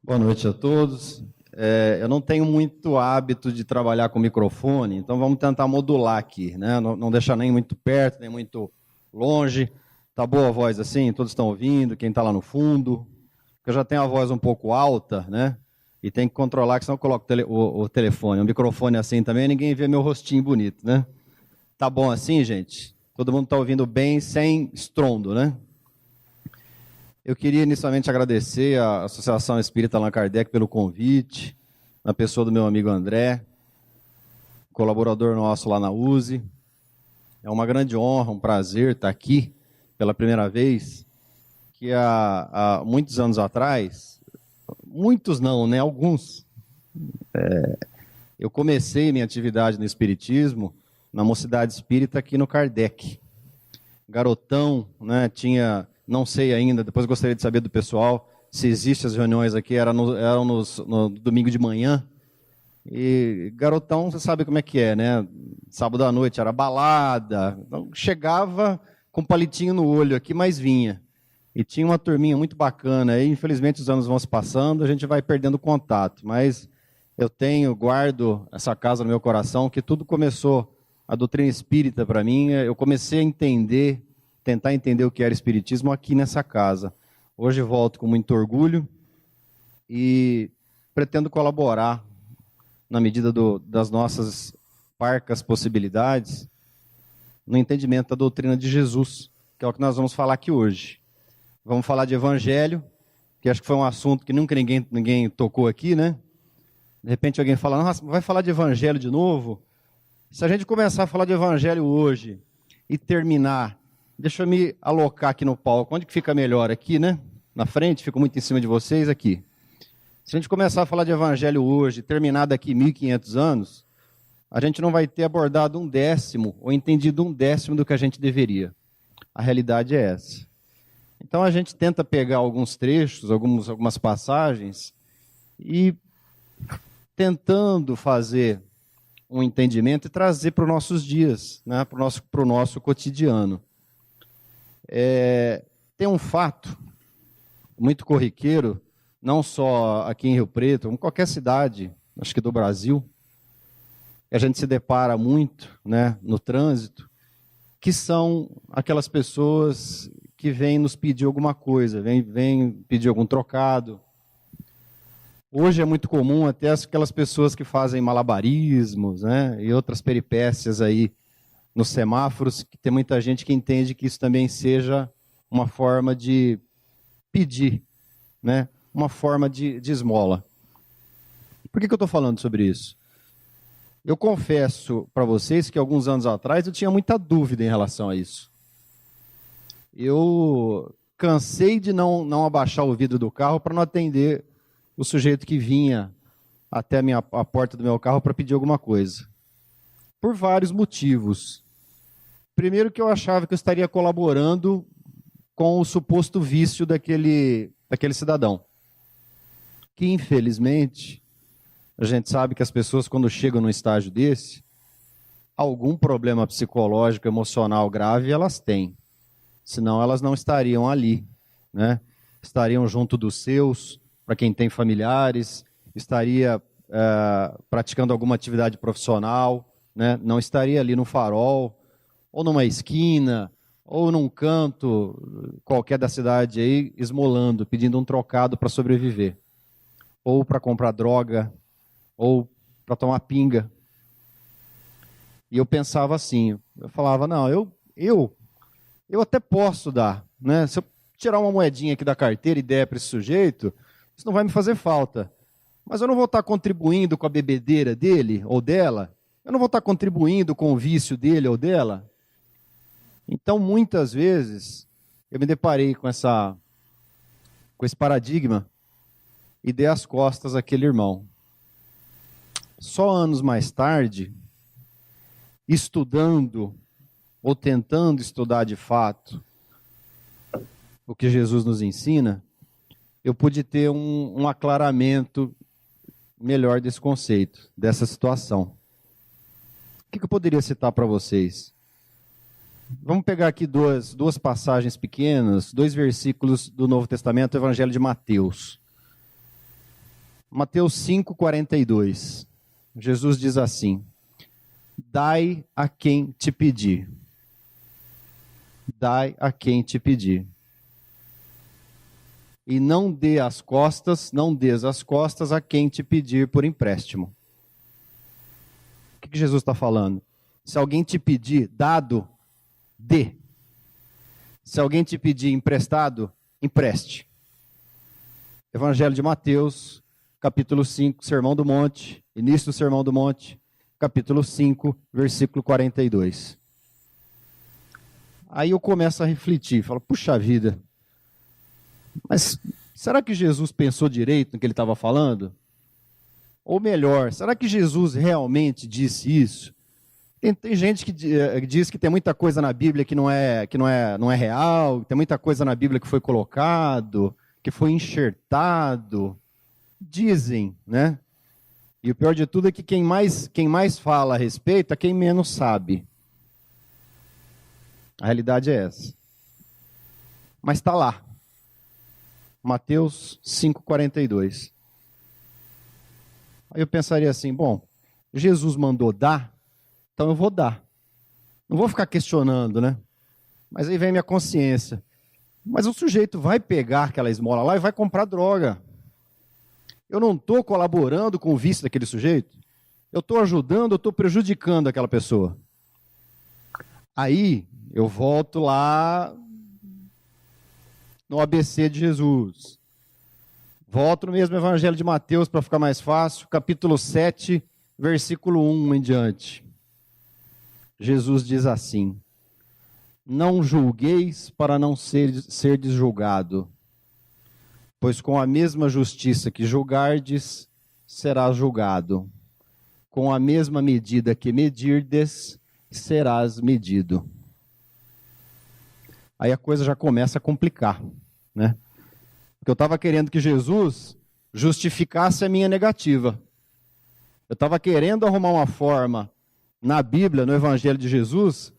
Boa noite a todos. Eu não tenho muito hábito de trabalhar com microfone, então vamos tentar modular aqui, né? Não deixar nem muito perto, nem muito longe. Tá boa a voz assim? Todos estão ouvindo? Quem está lá no fundo? Porque eu já tenho a voz um pouco alta, né? E tem que controlar, que senão eu coloco o telefone, o microfone assim também, ninguém vê meu rostinho bonito, né? Tá bom assim, gente? Todo mundo está ouvindo bem, sem estrondo, né? Eu queria inicialmente agradecer à Associação Espírita Allan Kardec pelo convite, na pessoa do meu amigo André, colaborador nosso lá na USE. É uma grande honra, um prazer estar aqui pela primeira vez, que há muitos anos atrás, muitos não, né? Alguns, eu comecei minha atividade no Espiritismo na Mocidade Espírita aqui no Kardec. Garotão, né? Não sei ainda, depois gostaria de saber do pessoal se existem as reuniões aqui, eram no domingo de manhã. E garotão, você sabe como é que é, né? Sábado à noite era balada, então chegava com palitinho no olho aqui, mas vinha. E tinha uma turminha muito bacana. Aí, infelizmente, os anos vão se passando, a gente vai perdendo contato. Mas eu guardo essa casa no meu coração, que tudo começou, a doutrina espírita para mim, eu comecei a tentar entender o que era espiritismo aqui nessa casa. Hoje volto com muito orgulho e pretendo colaborar na medida das nossas parcas possibilidades no entendimento da doutrina de Jesus, que é o que nós vamos falar aqui hoje. Vamos falar de evangelho, que acho que foi um assunto que nunca ninguém tocou aqui, né? De repente alguém fala, nossa, vai falar de evangelho de novo? Se a gente começar a falar de evangelho hoje e terminar, deixa eu me alocar aqui no palco. Onde que fica melhor? Aqui, né? Na frente, fico muito em cima de vocês, aqui. Se a gente começar a falar de evangelho hoje, terminar daqui 1500 anos, a gente não vai ter abordado 1/10 ou entendido 1/10 do que a gente deveria. A realidade é essa. Então a gente tenta pegar alguns trechos, algumas passagens e tentando fazer um entendimento e trazer para os nossos dias, né? para o nosso cotidiano. Tem um fato muito corriqueiro, não só aqui em Rio Preto, em qualquer cidade, acho que do Brasil, que a gente se depara muito, né, no trânsito, que são aquelas pessoas que vêm nos pedir alguma coisa, vêm pedir algum trocado. Hoje é muito comum até aquelas pessoas que fazem malabarismos, né, e outras peripécias aí nos semáforos, que tem muita gente que entende que isso também seja uma forma de pedir, né? Uma forma de esmola. Por que eu estou falando sobre isso? Eu confesso para vocês que alguns anos atrás eu tinha muita dúvida em relação a isso. Eu cansei de não abaixar o vidro do carro para não atender o sujeito que vinha até a porta do meu carro para pedir alguma coisa. Por vários motivos. Primeiro, que eu achava que eu estaria colaborando com o suposto vício daquele cidadão. Que, infelizmente, a gente sabe que as pessoas, quando chegam num estágio desse, algum problema psicológico, emocional grave elas têm. Senão elas não estariam ali, né? Estariam junto dos seus, para quem tem familiares, estaria praticando alguma atividade profissional, né? Não estaria ali no farol, ou numa esquina, ou num canto qualquer da cidade aí, esmolando, pedindo um trocado para sobreviver. Ou para comprar droga, ou para tomar pinga. E eu pensava assim, eu falava, não, eu até posso dar, né? Se eu tirar uma moedinha aqui da carteira e der para esse sujeito, isso não vai me fazer falta. Mas eu não vou estar contribuindo com a bebedeira dele ou dela, eu não vou estar contribuindo com o vício dele ou dela. Então, muitas vezes, eu me deparei com esse paradigma e dei as costas àquele irmão. Só anos mais tarde, estudando ou tentando estudar de fato o que Jesus nos ensina, eu pude ter um aclaramento melhor desse conceito, dessa situação. O que eu poderia citar para vocês? Vamos pegar aqui duas passagens pequenas, 2 versículos do Novo Testamento, do Evangelho de Mateus. Mateus 5,42. Jesus diz assim: dai a quem te pedir. Dai a quem te pedir. E não dê as costas, não dês as costas a quem te pedir por empréstimo. O que Jesus está falando? Se alguém te pedir dado, dê. Se alguém te pedir emprestado, empreste. Evangelho de Mateus, capítulo 5, Sermão do Monte, início do Sermão do Monte, capítulo 5, versículo 42. Aí eu começo a refletir, falo, puxa vida, mas será que Jesus pensou direito no que ele estava falando? Ou melhor, será que Jesus realmente disse isso? Tem gente que diz que tem muita coisa na Bíblia que não é real, tem muita coisa na Bíblia que foi colocado, que foi enxertado. Dizem, né? E o pior de tudo é que quem mais fala a respeito é quem menos sabe. A realidade é essa. Mas está lá. Mateus 5,42. Aí eu pensaria assim, bom, Jesus mandou dar, então eu vou dar. Não vou ficar questionando, né? Mas aí vem minha consciência. Mas o sujeito vai pegar aquela esmola lá e vai comprar droga. Eu não estou colaborando com o vício daquele sujeito. Eu estou ajudando, eu estou prejudicando aquela pessoa. Aí eu volto lá no ABC de Jesus. Volto no mesmo Evangelho de Mateus para ficar mais fácil, capítulo 7, versículo 1 em diante. Jesus diz assim: não julgueis para não serdes julgado, pois com a mesma justiça que julgardes, serás julgado. Com a mesma medida que medirdes, serás medido. Aí a coisa já começa a complicar, né? Porque eu estava querendo que Jesus justificasse a minha negativa. Eu estava querendo arrumar uma forma na Bíblia, no Evangelho de Jesus,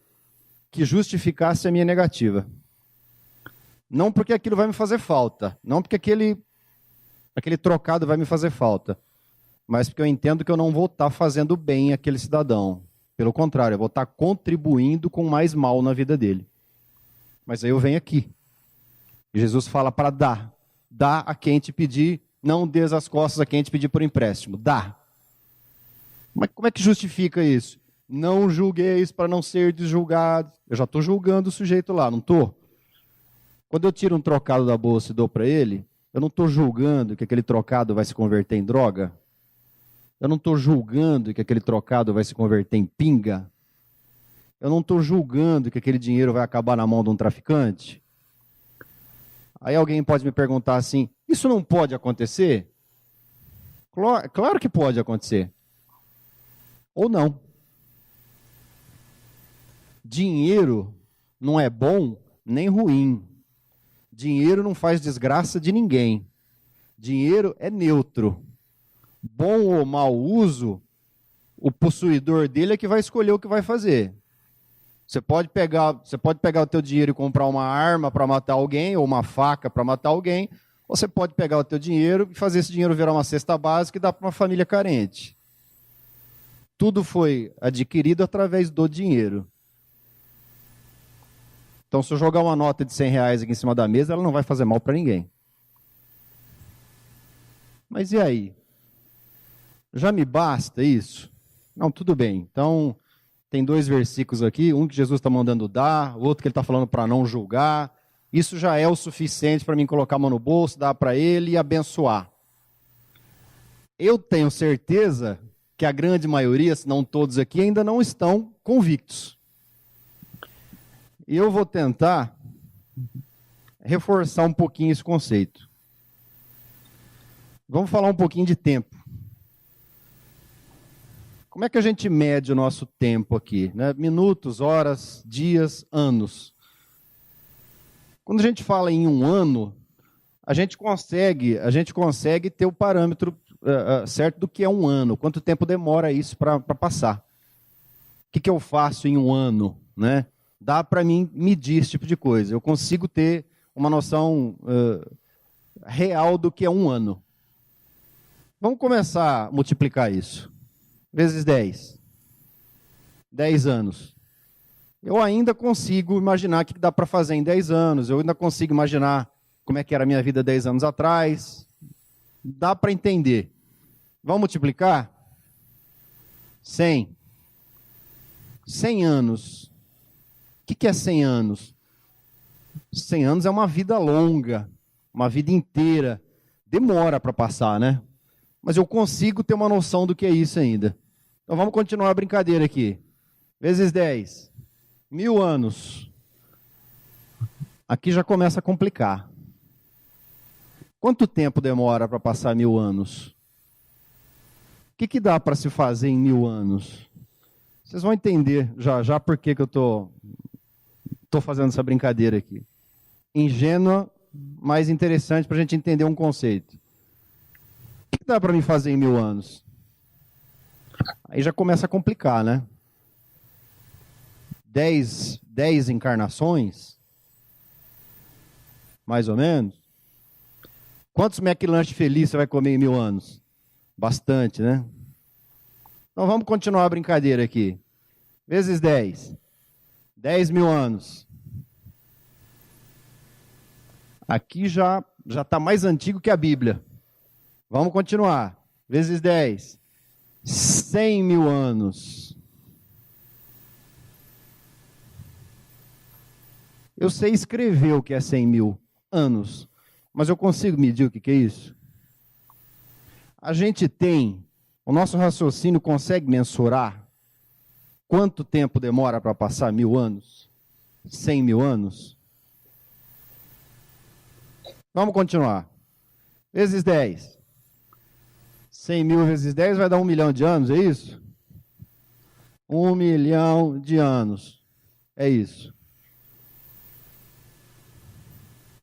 que justificasse a minha negativa. Não porque aquilo vai me fazer falta, não porque aquele trocado vai me fazer falta, mas porque eu entendo que eu não vou estar fazendo bem àquele cidadão. Pelo contrário, eu vou estar contribuindo com mais mal na vida dele. Mas aí eu venho aqui. E Jesus fala para dar. Dá a quem te pedir, não dês as costas a quem te pedir por empréstimo. Dá. Mas como é que justifica isso? Não julgueis para não ser julgados. Eu já estou julgando o sujeito lá, não estou? Quando eu tiro um trocado da bolsa e dou para ele, eu não estou julgando que aquele trocado vai se converter em droga. Eu não estou julgando que aquele trocado vai se converter em pinga. Eu não estou julgando que aquele dinheiro vai acabar na mão de um traficante. Aí alguém pode me perguntar assim, isso não pode acontecer? Claro que pode acontecer. Ou não. Dinheiro não é bom nem ruim. Dinheiro não faz desgraça de ninguém. Dinheiro é neutro. Bom ou mau uso, o possuidor dele é que vai escolher o que vai fazer. Você pode pegar o teu dinheiro e comprar uma arma para matar alguém, ou uma faca para matar alguém, ou você pode pegar o teu dinheiro e fazer esse dinheiro virar uma cesta básica e dar para uma família carente. Tudo foi adquirido através do dinheiro. Então, se eu jogar uma nota de R$100 aqui em cima da mesa, ela não vai fazer mal para ninguém. Mas e aí? Já me basta isso? Não, tudo bem. Então, tem 2 versículos aqui, um que Jesus está mandando dar, outro que ele está falando para não julgar. Isso já é o suficiente para mim colocar a mão no bolso, dar para ele e abençoar. Eu tenho certeza que a grande maioria, se não todos aqui, ainda não estão convictos. E eu vou tentar reforçar um pouquinho esse conceito. Vamos falar um pouquinho de tempo. Como é que a gente mede o nosso tempo aqui? Né? Minutos, horas, dias, anos. Quando a gente fala em um ano, a gente consegue ter o parâmetro certo do que é um ano. Quanto tempo demora isso para passar? O que eu faço em um ano? Né? Dá para mim medir esse tipo de coisa. Eu consigo ter uma noção real do que é um ano. Vamos começar a multiplicar isso. Vezes 10. 10 anos. Eu ainda consigo imaginar o que dá para fazer em 10 anos. Eu ainda consigo imaginar como é que era a minha vida 10 anos atrás. Dá para entender. Vamos multiplicar? 100. 100 anos. O que é 100 anos? 100 anos é uma vida longa, uma vida inteira. Demora para passar, né? Mas eu consigo ter uma noção do que é isso ainda. Então vamos continuar a brincadeira aqui. Vezes 10. 1000 anos. Aqui já começa a complicar. Quanto tempo demora para passar 1000 anos? O que dá para se fazer em 1000 anos? Vocês vão entender já por que eu estou fazendo essa brincadeira aqui. Ingênua, mas interessante para a gente entender um conceito. O que dá para me fazer em 1000 anos? Aí já começa a complicar, né? 10 encarnações? Mais ou menos? Quantos McLanche feliz você vai comer em 1000 anos? Bastante, né? Então vamos continuar a brincadeira aqui. Vezes 10. 10.000 anos. Aqui já está mais antigo que a Bíblia. Vamos continuar. Vezes 10. 100.000 anos. Eu sei escrever o que é 100.000 anos, mas eu consigo medir o que é isso? A gente tem, o nosso raciocínio consegue mensurar quanto tempo demora para passar 1000 anos? 100.000 anos? Vamos continuar. Vezes 10. 100.000 vezes 10 vai dar 1 milhão de anos, é isso? 1 milhão de anos. É isso.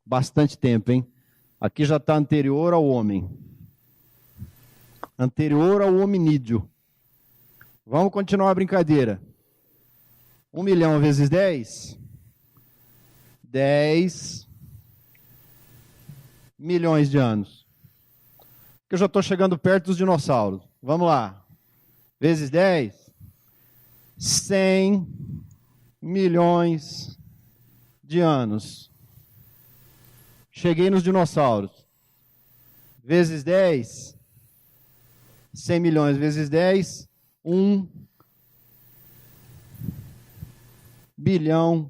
Bastante tempo, hein? Aqui já está anterior ao homem. Anterior ao hominídeo. Vamos continuar a brincadeira. 1 milhão vezes 10? 10 milhões de anos. Que eu já estou chegando perto dos dinossauros. Vamos lá. Vezes 10? 100 milhões de anos. Cheguei nos dinossauros. Vezes 10? 100 milhões vezes 10? 1 bilhão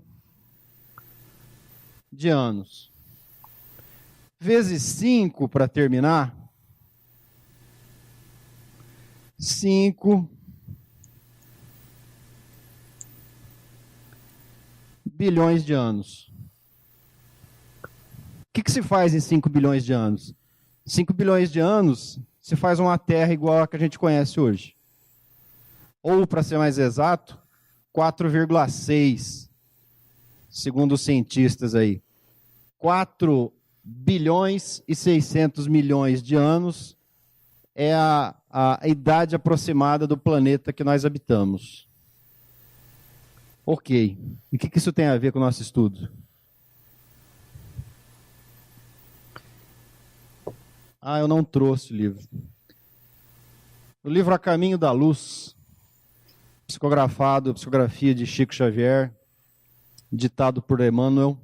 de anos. Vezes 5, para terminar. 5 bilhões de anos. O que se faz em 5 bilhões de anos? 5 bilhões de anos se faz uma Terra igual a que a gente conhece hoje. Ou, para ser mais exato, 4,6, segundo os cientistas aí. 4 bilhões e 600 milhões de anos é a idade aproximada do planeta que nós habitamos. Ok. E o que isso tem a ver com o nosso estudo? Eu não trouxe o livro. O livro A Caminho da Luz, psicografia de Chico Xavier, ditado por Emmanuel.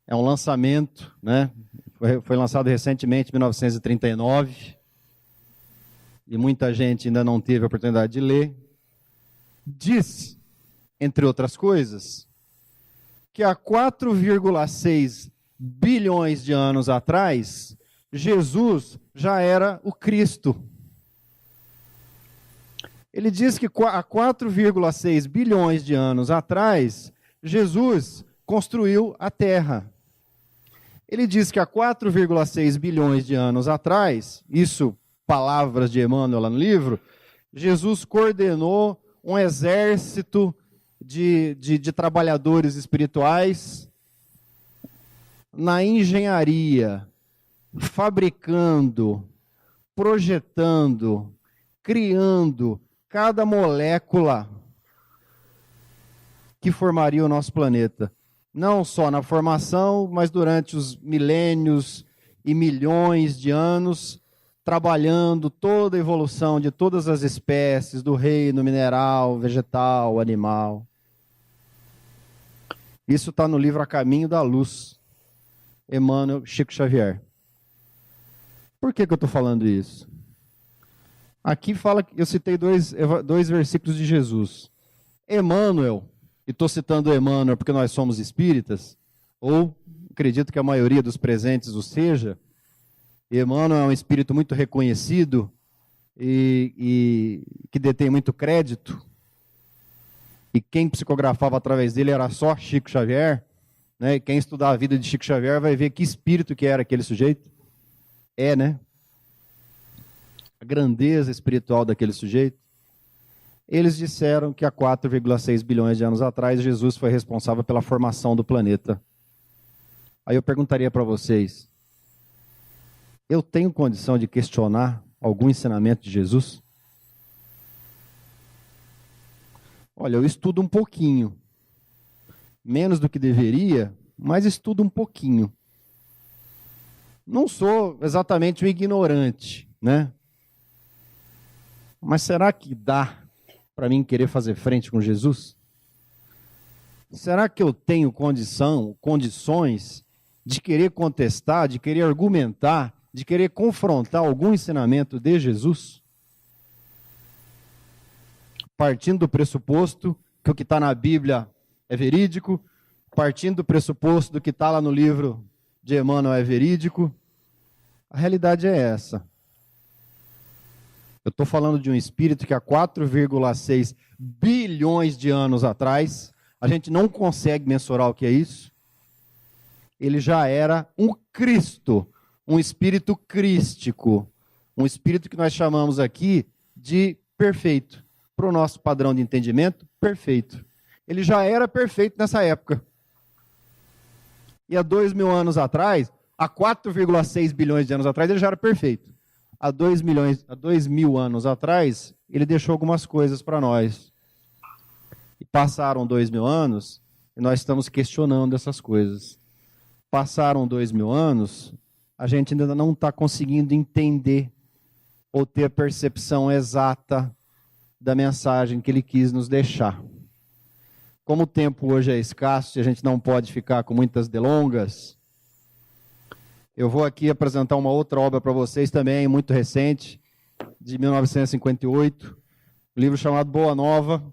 É um lançamento, né? Foi lançado recentemente, em 1939, e muita gente ainda não teve a oportunidade de ler. Diz, entre outras coisas, que há 4,6 bilhões de anos atrás, Jesus já era o Cristo. Ele diz que há 4,6 bilhões de anos atrás, Jesus construiu a Terra. Ele diz que há 4,6 bilhões de anos atrás, isso, palavras de Emmanuel lá no livro, Jesus coordenou um exército de trabalhadores espirituais na engenharia, fabricando, projetando, criando cada molécula que formaria o nosso planeta. Não só na formação, mas durante os milênios e milhões de anos, trabalhando toda a evolução de todas as espécies do reino mineral, vegetal, animal. Isso está no livro A Caminho da Luz, Emmanuel, Chico Xavier. Por que eu estou falando isso? Aqui fala, eu citei dois versículos de Jesus. Emmanuel, e estou citando Emmanuel porque nós somos espíritas, ou acredito que a maioria dos presentes o seja. Emmanuel é um espírito muito reconhecido e que detém muito crédito. E quem psicografava através dele era só Chico Xavier. Né? E quem estudar a vida de Chico Xavier vai ver que espírito que era aquele sujeito. Né? A grandeza espiritual daquele sujeito. Eles disseram que há 4,6 bilhões de anos atrás, Jesus foi responsável pela formação do planeta. Aí eu perguntaria para vocês, eu tenho condição de questionar algum ensinamento de Jesus? Olha, eu estudo um pouquinho. Menos do que deveria, mas estudo um pouquinho. Não sou exatamente um ignorante, né? Mas será que dá para mim querer fazer frente com Jesus? Será que eu tenho condições de querer contestar, de querer argumentar, de querer confrontar algum ensinamento de Jesus? Partindo do pressuposto que o que está na Bíblia é verídico, partindo do pressuposto do que está lá no livro de Emmanuel é verídico, a realidade é essa. Eu estou falando de um espírito que há 4,6 bilhões de anos atrás, a gente não consegue mensurar o que é isso, ele já era um Cristo, um espírito crístico, um espírito que nós chamamos aqui de perfeito. Para o nosso padrão de entendimento, perfeito. Ele já era perfeito nessa época. E há 2.000 anos atrás, há 4,6 bilhões de anos atrás, ele já era perfeito. Há 2.000 anos atrás, ele deixou algumas coisas para nós. E passaram 2.000 anos, e nós estamos questionando essas coisas. Passaram 2.000 anos, a gente ainda não está conseguindo entender ou ter a percepção exata da mensagem que ele quis nos deixar. Como o tempo hoje é escasso e a gente não pode ficar com muitas delongas, eu vou aqui apresentar uma outra obra para vocês também, muito recente, de 1958, um livro chamado Boa Nova,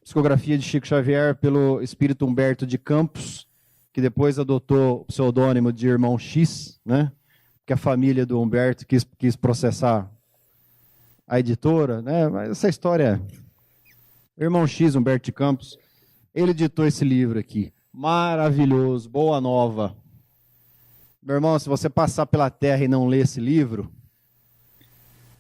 psicografia de Chico Xavier pelo espírito Humberto de Campos, que depois adotou o pseudônimo de Irmão X, né? Que a família do Humberto quis processar a editora, né? Mas essa história é... Irmão X, Humberto de Campos, ele editou esse livro aqui, maravilhoso, Boa Nova. Meu irmão, se você passar pela terra e não ler esse livro,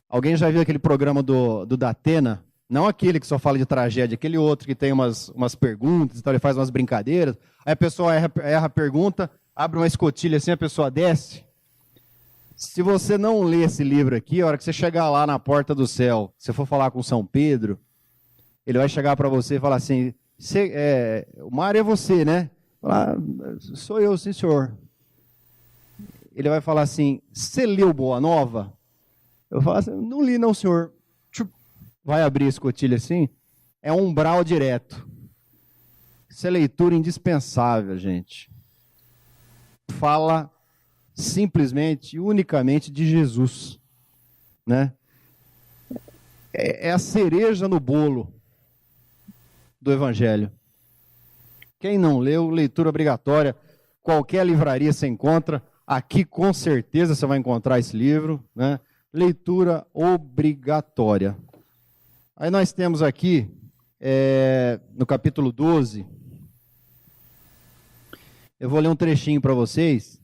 alguém já viu aquele programa do Datena? Não aquele que só fala de tragédia, aquele outro que tem umas perguntas, então ele faz umas brincadeiras, aí a pessoa erra a pergunta, abre uma escotilha assim, a pessoa desce. Se você não ler esse livro aqui, a hora que você chegar lá na porta do céu, se for falar com São Pedro, ele vai chegar para você e falar assim, o mar é você, né? Falar, sou eu, sim, senhor. Ele vai falar assim, você leu Boa Nova? Eu falo assim, não li não, senhor. Vai abrir a escotilha assim, é um umbral direto. Isso é leitura indispensável, gente. Fala simplesmente e unicamente de Jesus, né? É a cereja no bolo do Evangelho. Quem não leu, leitura obrigatória. Qualquer livraria você encontra. Aqui com certeza você vai encontrar esse livro, né? Leitura obrigatória. Aí nós temos aqui, no capítulo 12, eu vou ler um trechinho para vocês,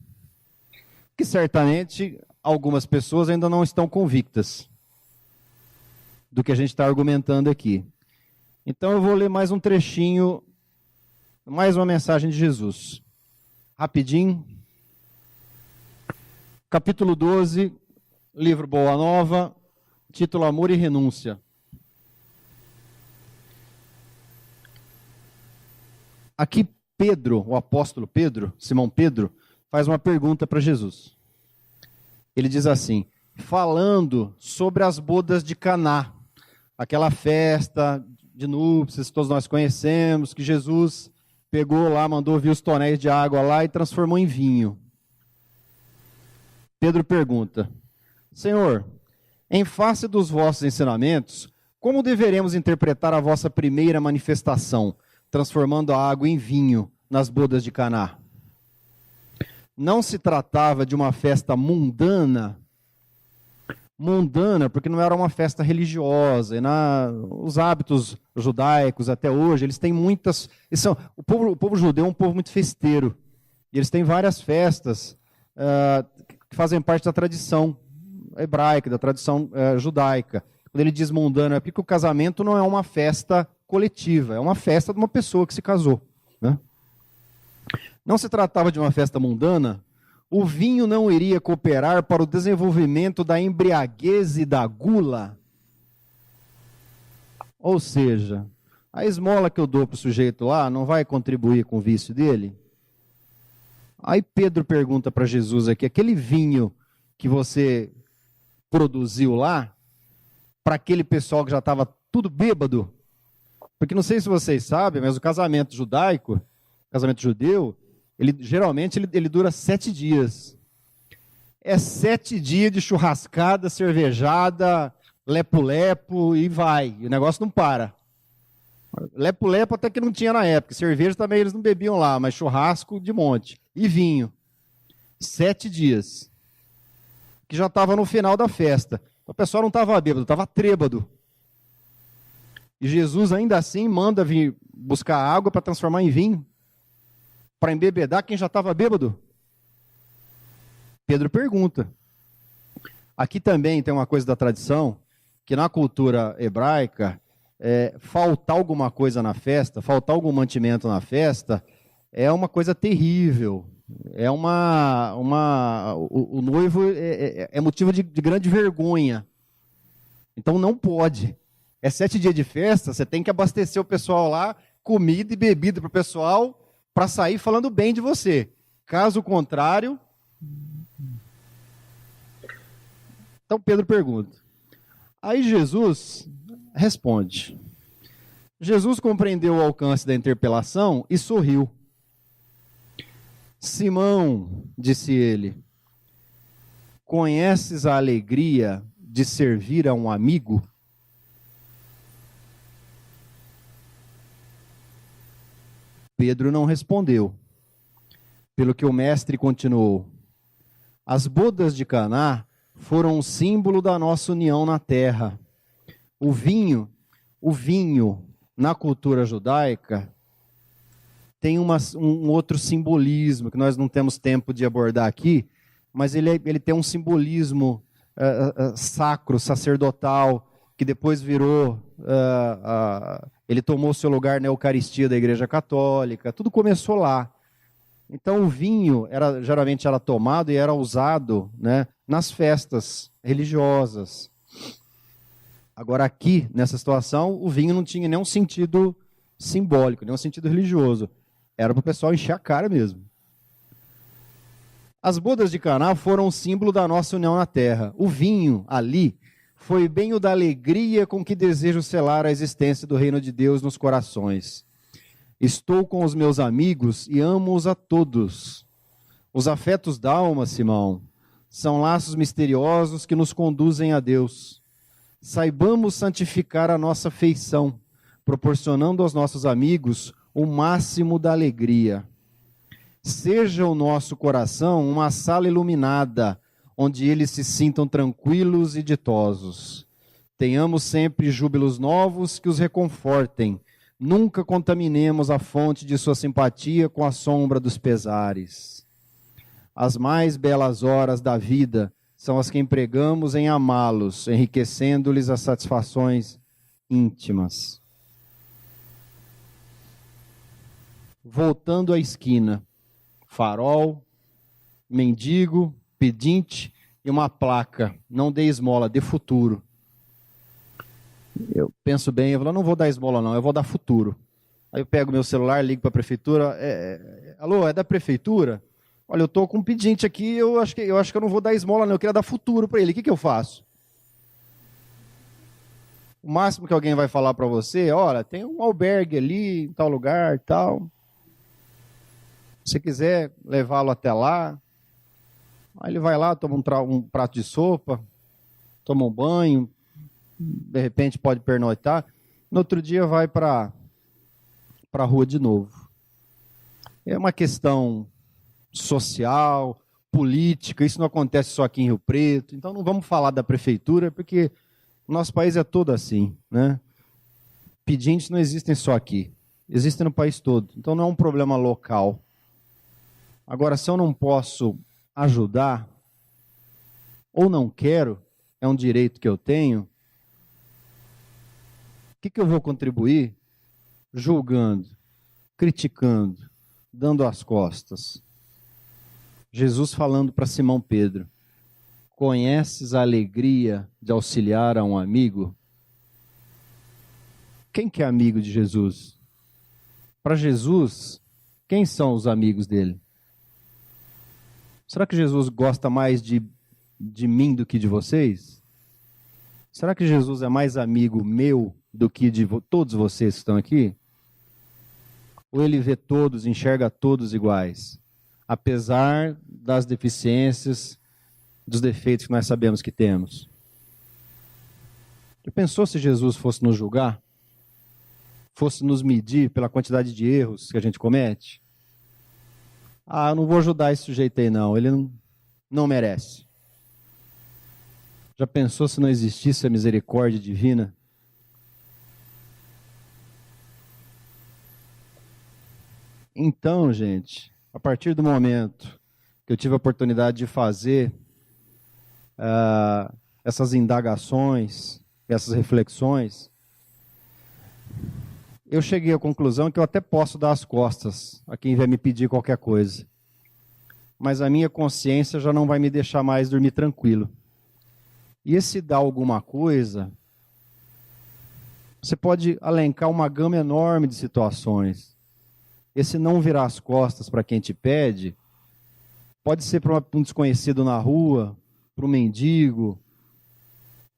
que certamente algumas pessoas ainda não estão convictas do que a gente está argumentando aqui. Então eu vou ler mais um trechinho, mais uma mensagem de Jesus. Rapidinho. Capítulo 12, livro Boa Nova, título Amor e Renúncia. Aqui Pedro, o apóstolo Pedro, Simão Pedro, faz uma pergunta para Jesus. Ele diz assim, falando sobre as bodas de Caná, aquela festa de núpcias que todos nós conhecemos, que Jesus pegou lá, mandou vir os tonéis de água lá e transformou em vinho. Pedro pergunta: Senhor, em face dos vossos ensinamentos, como deveremos interpretar a vossa primeira manifestação, transformando a água em vinho nas bodas de Caná? Não se tratava de uma festa mundana, porque não era uma festa religiosa. E os hábitos judaicos até hoje, eles têm muitas... O povo judeu é um povo muito festeiro. E eles têm várias festas que fazem parte da tradição hebraica, da tradição judaica. Quando ele diz mundano, é porque o casamento não é uma festa coletiva, é uma festa de uma pessoa que se casou, né? Não se tratava de uma festa mundana. O vinho não iria cooperar para o desenvolvimento da embriaguez e da gula. Ou seja, a esmola que eu dou para o sujeito lá não vai contribuir com o vício dele? Aí Pedro pergunta para Jesus aqui, aquele vinho que você produziu lá, para aquele pessoal que já estava tudo bêbado, porque não sei se vocês sabem, mas o casamento judaico, casamento judeu, geralmente ele dura 7 dias. É 7 dias de churrascada, cervejada, lepo-lepo e vai. E o negócio não para. Lepo-lepo até que não tinha na época. Cerveja também eles não bebiam lá, mas churrasco de monte. E vinho. 7 dias. Que já estava no final da festa. O pessoal não estava bêbado, estava trêbado. E Jesus ainda assim manda vir buscar água para transformar em vinho. Para embebedar quem já estava bêbado? Pedro pergunta. Aqui também tem uma coisa da tradição, que na cultura hebraica, faltar alguma coisa na festa, faltar algum mantimento na festa, é uma coisa terrível. O noivo é motivo de grande vergonha. Então não pode. É 7 dias de festa, você tem que abastecer o pessoal lá, comida e bebida para o pessoal, para sair falando bem de você. Caso contrário... Então Pedro pergunta. Aí Jesus responde. Jesus compreendeu o alcance da interpelação e sorriu. Simão, disse ele, conheces a alegria de servir a um amigo? Pedro não respondeu, pelo que o mestre continuou. As bodas de Caná foram um símbolo da nossa união na terra. O vinho, na cultura judaica, tem um outro simbolismo, que nós não temos tempo de abordar aqui, mas ele tem um simbolismo sacro, sacerdotal, que depois virou... ele tomou seu lugar na Eucaristia da Igreja Católica, tudo começou lá. Então o vinho geralmente era tomado e era usado, né, nas festas religiosas. Agora aqui, nessa situação, o vinho não tinha nenhum sentido simbólico, nenhum sentido religioso. Era para o pessoal encher a cara mesmo. As bodas de Caná foram um símbolo da nossa união na terra. O vinho ali foi bem o da alegria com que desejo selar a existência do reino de Deus nos corações. Estou com os meus amigos e amo-os a todos. Os afetos da alma, Simão, são laços misteriosos que nos conduzem a Deus. Saibamos santificar a nossa afeição, proporcionando aos nossos amigos o máximo da alegria. Seja o nosso coração uma sala iluminada, onde eles se sintam tranquilos e ditosos. Tenhamos sempre júbilos novos que os reconfortem. Nunca contaminemos a fonte de sua simpatia com a sombra dos pesares. As mais belas horas da vida são as que empregamos em amá-los, enriquecendo-lhes as satisfações íntimas. Voltando à esquina, farol, mendigo, pedinte e uma placa, não dê esmola, dê futuro. Eu penso bem, eu falo, não vou dar esmola não, eu vou dar futuro. Aí eu pego meu celular, ligo para a prefeitura, alô, é da prefeitura? Olha, eu estou com um pedinte aqui, eu acho que eu não vou dar esmola não, eu queria dar futuro para ele. O que eu faço? O máximo que alguém vai falar para você, olha, tem um albergue ali, em tal lugar, tal. Se você quiser levá-lo até lá, aí ele vai lá, toma um prato de sopa, toma um banho, de repente pode pernoitar, no outro dia vai para a rua de novo. É uma questão social, política, isso não acontece só aqui em Rio Preto, então não vamos falar da prefeitura, porque o nosso país é todo assim, né? Pedintes não existem só aqui, existem no país todo, então não é um problema local. Agora, se eu não posso ajudar, ou não quero, é um direito que eu tenho, o que eu vou contribuir? Julgando, criticando, dando as costas. Jesus falando para Simão Pedro, conheces a alegria de auxiliar a um amigo? Quem que é amigo de Jesus? Para Jesus, quem são os amigos dele? Será que Jesus gosta mais de mim do que de vocês? Será que Jesus é mais amigo meu do que de todos vocês que estão aqui? Ou ele vê todos, enxerga todos iguais? Apesar das deficiências, dos defeitos que nós sabemos que temos. Já pensou se Jesus fosse nos julgar? Fosse nos medir pela quantidade de erros que a gente comete? Ah, eu não vou ajudar esse sujeito aí não, ele não merece. Já pensou se não existisse a misericórdia divina? Então, gente, a partir do momento que eu tive a oportunidade de fazer essas indagações, essas reflexões, eu cheguei à conclusão que eu até posso dar as costas a quem vier me pedir qualquer coisa. Mas a minha consciência já não vai me deixar mais dormir tranquilo. E esse dar alguma coisa, você pode alencar uma gama enorme de situações. Esse não virar as costas para quem te pede, pode ser para um desconhecido na rua, para um mendigo,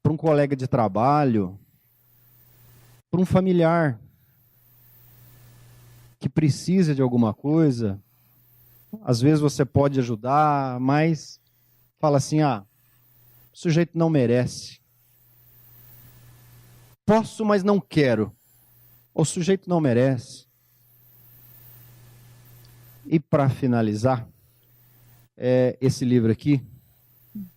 para um colega de trabalho, para um familiar que precisa de alguma coisa. Às vezes você pode ajudar, mas fala assim, o sujeito não merece. Posso, mas não quero. O sujeito não merece. E para finalizar, esse livro aqui,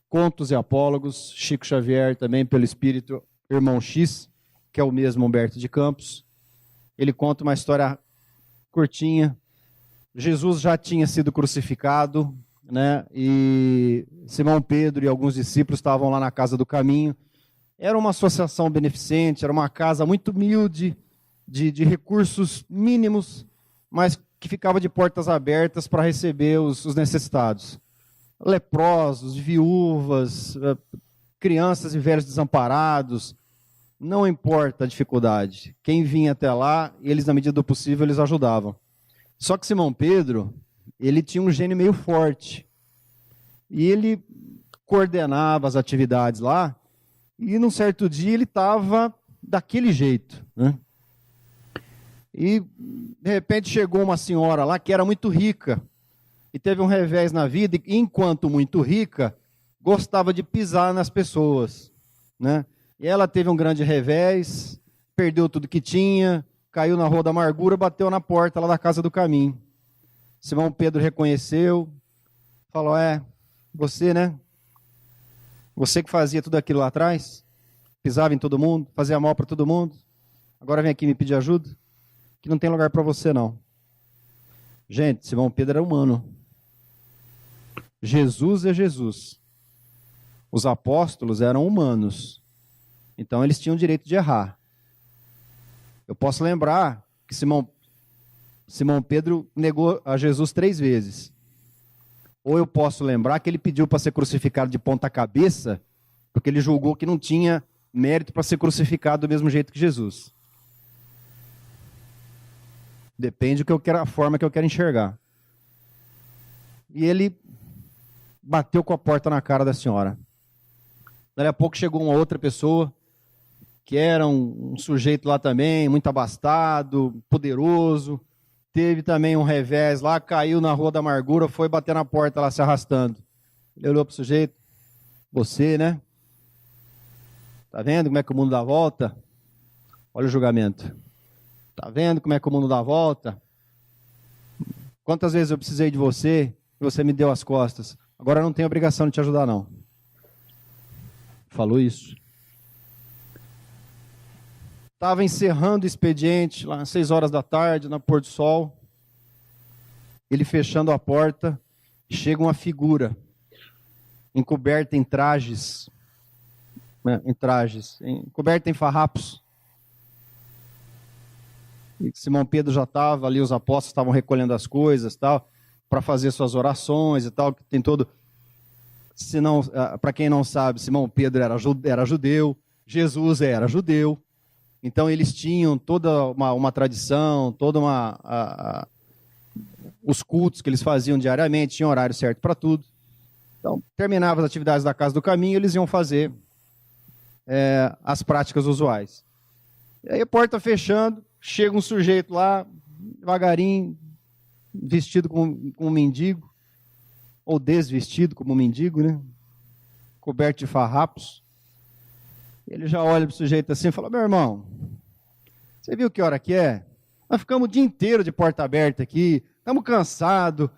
Contos e Apólogos, Chico Xavier, também pelo espírito Irmão X, que é o mesmo Humberto de Campos. Ele conta uma história curtinha. Jesus já tinha sido crucificado, né? E Simão Pedro e alguns discípulos estavam lá na Casa do Caminho. Era uma associação beneficente, era uma casa muito humilde, de recursos mínimos, mas que ficava de portas abertas para receber os necessitados. Leprosos, viúvas, crianças e velhos desamparados, não importa a dificuldade. Quem vinha até lá, eles, na medida do possível, eles ajudavam. Só que Simão Pedro, ele tinha um gênio meio forte. E ele coordenava as atividades lá, e num certo dia ele estava daquele jeito, né? E, de repente, chegou uma senhora lá que era muito rica, e teve um revés na vida, e, enquanto muito rica, gostava de pisar nas pessoas, né? E ela teve um grande revés, perdeu tudo que tinha, caiu na rua da amargura, bateu na porta lá da Casa do Caminho. Simão Pedro reconheceu, falou, você, né? Você que fazia tudo aquilo lá atrás, pisava em todo mundo, fazia mal para todo mundo, agora vem aqui me pedir ajuda, que não tem lugar para você não. Gente, Simão Pedro era humano. Jesus é Jesus. Os apóstolos eram humanos. Então eles tinham o direito de errar. Eu posso lembrar que Simão Pedro negou a Jesus 3 vezes. Ou eu posso lembrar que ele pediu para ser crucificado de ponta cabeça, porque ele julgou que não tinha mérito para ser crucificado do mesmo jeito que Jesus. Depende do que eu quero, a forma que eu quero enxergar. e ele bateu com a porta na cara da senhora. Daí a pouco chegou uma outra pessoa, que era um sujeito lá também, muito abastado, poderoso, teve também um revés lá, caiu na Rua da Amargura, foi bater na porta lá se arrastando. Ele olhou para o sujeito, você, né? Tá vendo como é que o mundo dá volta? Olha o julgamento. Tá vendo como é que o mundo dá volta? Quantas vezes eu precisei de você e você me deu as costas? Agora eu não tenho obrigação de te ajudar, não. Falou isso. Estava encerrando o expediente, lá às 6 horas da tarde, na pôr do sol. Ele fechando a porta, chega uma figura, encoberta em trajes, encoberta em farrapos. E Simão Pedro já estava ali, os apóstolos estavam recolhendo as coisas, tal, para fazer suas orações e tal, que tem todo... Para quem não sabe, Simão Pedro era judeu, Jesus era judeu, então eles tinham toda uma tradição, os cultos que eles faziam diariamente, tinham horário certo para tudo. Então, terminava as atividades da Casa do Caminho, eles iam fazer as práticas usuais. E aí a porta fechando, chega um sujeito lá, devagarinho, vestido como um mendigo, ou desvestido como um mendigo, né? Coberto de farrapos. Ele já olha para o sujeito assim e fala, meu irmão, você viu que hora que é? Nós ficamos o dia inteiro de porta aberta aqui, estamos cansados.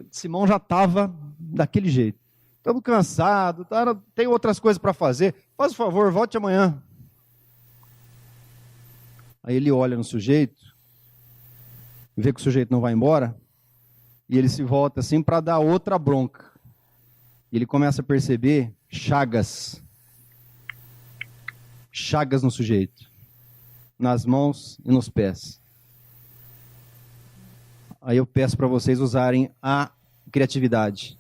Simão já estava daquele jeito. Estamos cansados, tem outras coisas para fazer. Faz o favor, volte amanhã. Aí ele olha no sujeito, vê que o sujeito não vai embora, e ele se volta assim para dar outra bronca. E ele começa a perceber chagas no sujeito, nas mãos e nos pés. Aí eu peço para vocês usarem a criatividade.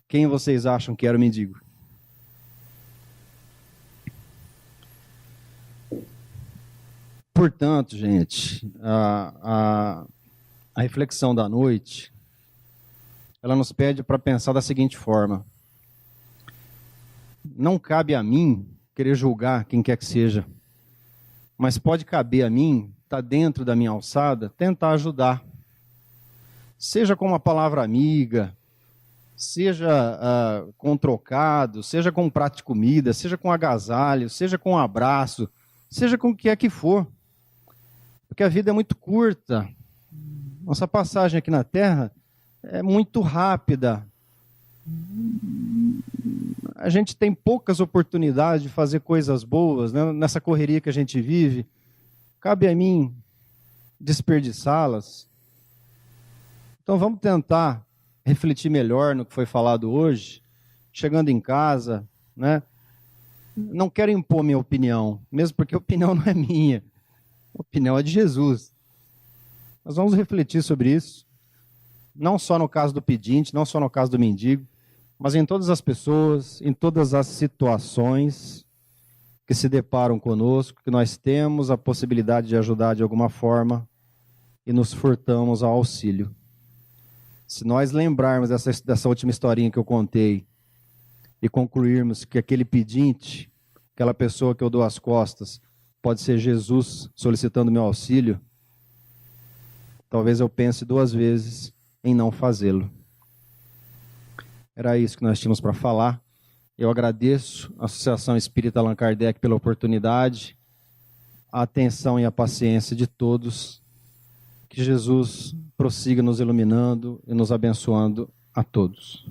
Quem vocês acham que era o mendigo? Portanto, gente, a reflexão da noite, ela nos pede para pensar da seguinte forma: não cabe a mim querer julgar quem quer que seja, mas pode caber a mim, está dentro da minha alçada, tentar ajudar. Seja com uma palavra amiga, seja com um trocado, seja com um prato de comida, seja com agasalho, seja com um abraço, seja com o que é que for. Porque a vida é muito curta. Nossa passagem aqui na Terra é muito rápida. A gente tem poucas oportunidades de fazer coisas boas, né? Nessa correria que a gente vive. Cabe a mim desperdiçá-las. Então vamos tentar refletir melhor no que foi falado hoje, chegando em casa, né? Não quero impor minha opinião, mesmo porque a opinião não é minha. A opinião é de Jesus. Nós vamos refletir sobre isso, não só no caso do pedinte, não só no caso do mendigo, mas em todas as pessoas, em todas as situações que se deparam conosco, que nós temos a possibilidade de ajudar de alguma forma e nos furtamos ao auxílio. Se nós lembrarmos dessa última historinha que eu contei e concluirmos que aquele pedinte, aquela pessoa que eu dou as costas, pode ser Jesus solicitando meu auxílio, talvez eu pense 2 vezes em não fazê-lo. Era isso que nós tínhamos para falar. Eu agradeço a Associação Espírita Allan Kardec pela oportunidade, a atenção e a paciência de todos. Que Jesus prossiga nos iluminando e nos abençoando a todos.